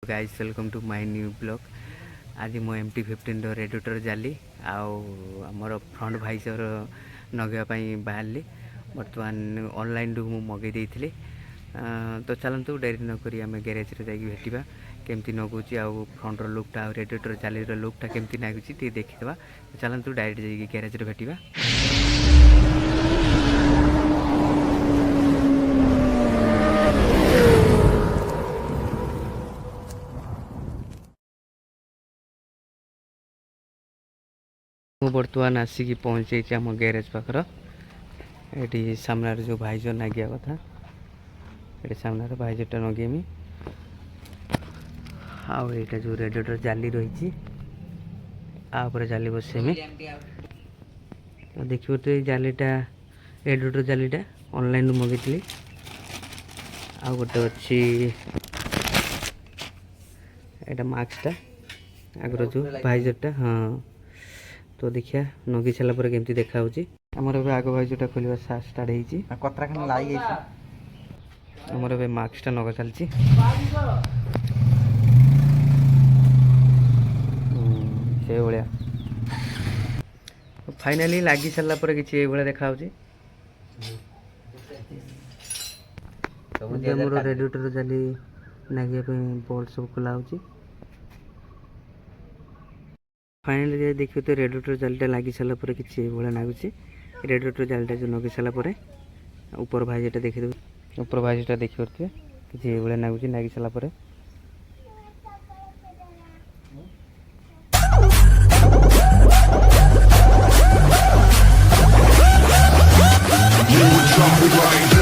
Guys welcome to my new blog. आज मो MT-15 radiator जाली आमर फ्रंट भाइसर नगेवाई बाहरी बर्तमान ऑनलाइन मु मगे देती। तो चलतु डेरी नक आम ग्यारेज भेटा केमती नगुची आउ फ्रंटर लुकटा रेडिएटर जाली लुकटा केमती लगुच देखीदे। चलतु डायरेक्ट जाइए ग्यारेज भेटा। मु बर्तमान आसिक पहुँचे आम ग्यारेज पाखर ये सामने जो भाईजर नागिया कथा ये सामने भाईजरटा नगेमी आईटा जो रेडिएटर जाली रही आपर जाली बसेमी। तो देखिए तो जालीटा रेडिएटर जालीटा ऑनलाइन मगेली आ गोटे अच्छी एटा मास्कटा आगर जो भाईजरटा। हाँ तो देखिया नगी सारापर केमती देखा आमर आग भाईजरटा खोल स्टार्ट होता आमर मास्कटा नगा चलती से भाया फाइनाली लगी सारापर कि देखा मोर रेडिएटर जाली नागिया बोल्ट सब खोला हो। फाइनाली देखिए तो रेडिएटर जालीटा लगी सारापर कि लगुच रेडिएटर जालीटा जो नगे सारापर ऊपर भाईजटा देखिए ऊपर भाईजटा देखिए कि लगुच लगी सारापर। Drop it right